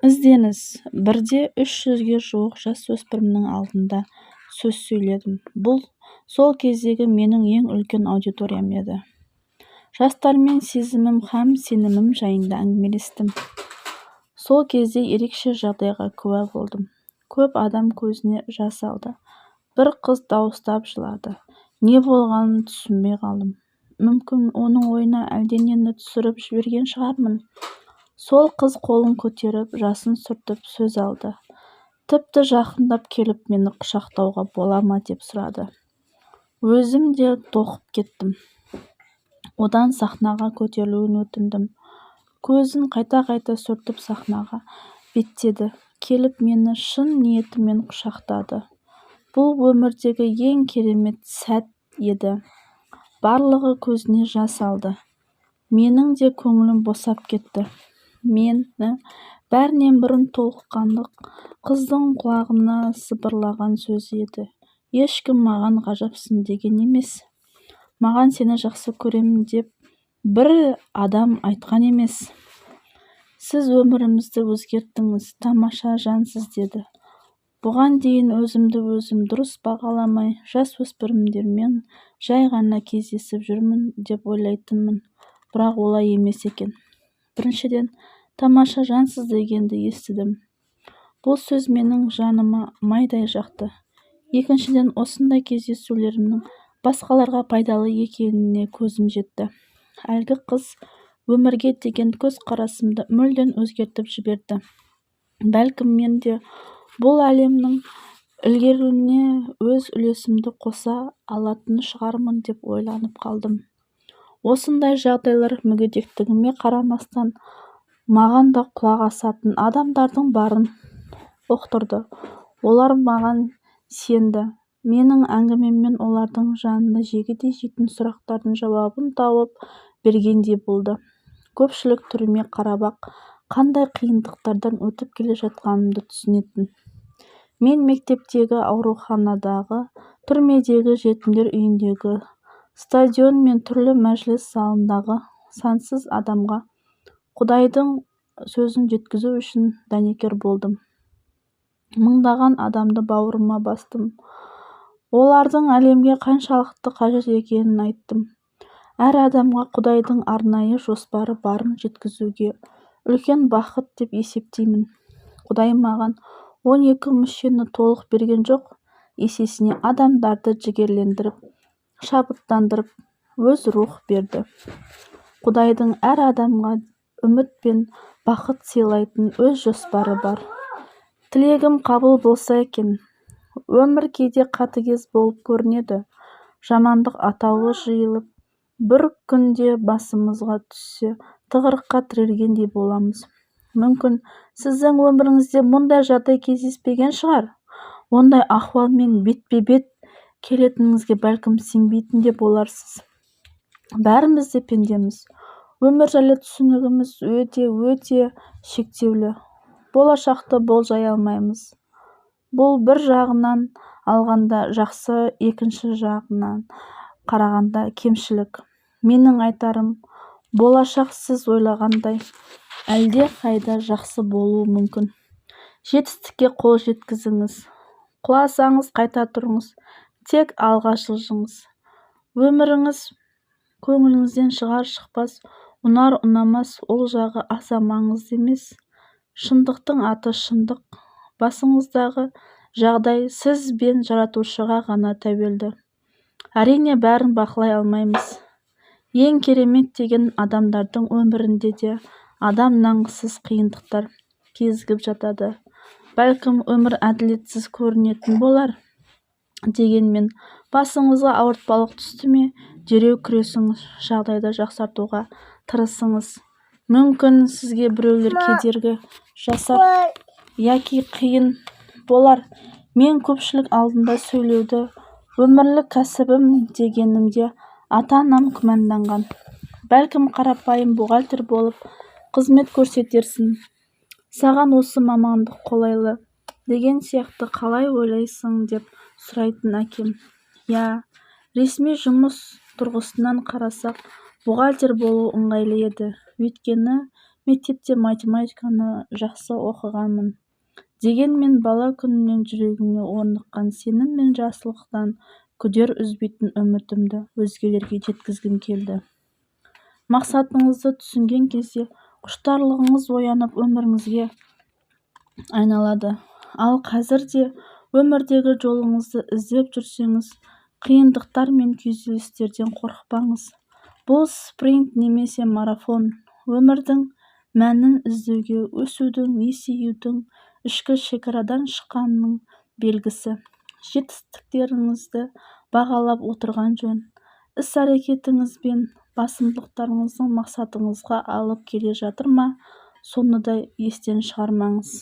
ізденіс. Бірде 300-ге жуық жасөспірімнің алдында сөз сөйледім. Бұл сол кездегі менің ең үлкен аудиториям еді. Жастармен сезімім һәм сенімім жайында әңгімелестім. Сол кезде ерекше жағдайға куә болдым. Көп адам көзіне жас алды. Bir қыз дауыстап жылады. Не болғанын түсінбей қалдым. Мүмкін оның ойына әлденені түсіріп жіберген шығармын. Сол қыз қолын көтеріп, жасын сүртіп сөз алды. Тіпті жақындап келіп, мені құшақтауға бола ма деп сұрады. Өзім де толқып кеттім. Одан сахнаға көтерілуін өтіндім. Көзін қайта-қайта сүртіп сахнаға беттеді. Келіп мені шын ниетімен құшақтады. Бұл өмірдегі ең керемет сәт еді. Барлығы көзіне жас алды. Менің де көңілім босап кетті. Мені бәрінен бұрын толқығаны қыздың құлағына сыбырлаған сөзі еді. Ешкім маған ғажапсың деген емес. Маған сені жақсы көремін деп бір адам айтқан емес. Сіз өмірімізді өзгерттіңіз, тамаша жансыз деді. Бұған дейін өзімді дұрыс бағаламай, жасөспірімдермен жай ғана кездесіп жүрмін деп ойлайтынмын. Бірақ олай емес екен. Біріншіден, тамаша жансыз дегенді естідім. Бұл сөз менің жаныма майдай жақты. Екіншіден, осындай кездесулерімнің басқаларға пайдалы екеніне көзім жетті. Әлгі қыз өмірге деген көзқарасымды мүлдем өзгертіп жіберді. Бәлкім мен де бұл әлемнің ілгеруіне өз үлесімді қоса алатын шығармын деп ойланып қалдым. Осындай жағдайлар мүгедектігіме қарамастан маған да құлақ асатын адамдардың барын ұқтырды. Олар маған сенді. Менің әңгімеммен олардың жанына жегідей жейтін сұрақтардың жауабын тауып бергендей болды. Көпшілік түріме қарап-ақ қандай қиындықтардан өтіп келе жатқанымды түсінетін. Мен мектептегі, ауруханадағы, түрмедегі, жетімдер үйіндегі, стадион мен түрлі мәжіліс залындағы сансыз адамға Құдайдың сөзін жеткізу үшін дәнекер болдым. Мыңдаған адамды бауырыма бастым. Олардың әлемге қаншалықты қажет екенін айттым. Әр адамға Құдайдың арнайы жоспары барын жеткізуге үлкен бақыт деп есептеймін. Құдай маған 12 мүшені толық берген жоқ, есесіне адамдарды жігерлендіріп, шабыттандырып, өз рух берді. Құдайдың әр адамға үміт пен бақыт сыйлайтын өз жоспары бар. Тілегім қабыл болса екен. Өмір кейде қатыгез болып көрінеді. Жамандық атаулы жиылып, бір күнде басымызға түссе, тығырыққа тірелгендей боламыз. Мүмкін сіздің өміріңізде мұндай жағдай кездеспеген шығар. Ондай ахуалмен бетпе-бет келетініңізге бәлкім сенбейтін де боларсыз. Бәріміз де пендеміз. Өмір жайлы түсінігіміз өте шектеулі. Болашақты болжай алмаймыз. Бұл бір жағынан алғанда жақсы, екінші жағынан қарағанда кемшілік. Менің айтарым, болашақ сіз ойлағандай әлде қайда жақсы болуы мүмкін. Жетістікке қол жеткізіңіз. Құласаңыз қайта тұрыңыз. Тек алға жылжыңыз. Өміріңіз көңіліңізден шығар-шықпас, ұнар-ұнамас, ол жағы аса маңызды емес. Шындықтың аты шындық. Басыңыздағы жағдай сіз бен жаратушыға ғана тәуелді. Әрине бәрін бақылай алмаймыз. Ең керемет деген адамдардың өмірінде де адам нанғысыз қиындықтар кезігіп жатады. Бәлкім өмір әділетсіз көрінетін болар. Дегенмен басыңызға ауыртпалық түсті ме, дереу күресіңіз, жағдайды жақсартуға тырысыңыз. Мүмкін сізге біреулер кедергі жасап, яки қиын болар. Мен көпшілік алдында сөйлеуді өмірлік кәсібім дегенімде ата-анам күмәнданған. Бәлкім қарапайым бухгалтер болып қызмет көрсетерсің. Саған осы мамандық қолайлы деген сияқты қалай ойлайсың деп сұрайтын әкем. Ресми жұмыс тұрғысынан қарасақ, бухгалтер болу ыңғайлы еді. Өйткені мектепте математиканы жақсы оқығанмын. Дегенмен бала күнімнен жүрегіме орныққан сенім мен жақсылықтан күдер үзбейтін үмітімді өзгелерге жеткізгім келді. Мақсатыңызды түсінген кезде құштарлығыңыз оянып өміріңізге айналады. Ал қазір де өмірдегі жолыңызды іздеп жүрсеңіз, қиындықтар мен күйзелістерден қорықпаңыз. Бұл спринт немесе марафон. Өмірдің мәнін іздеуге, өсудің, есеюдің, ішкі шекарадан шыққанның белгісі. Жетістіктеріңізді бағалап отырған жөн. Іс-әрекетіңіз бен басымдылықтарыңыздың мақсатыңызға алып келе жатыр ма, соны да естен шығармаңыз.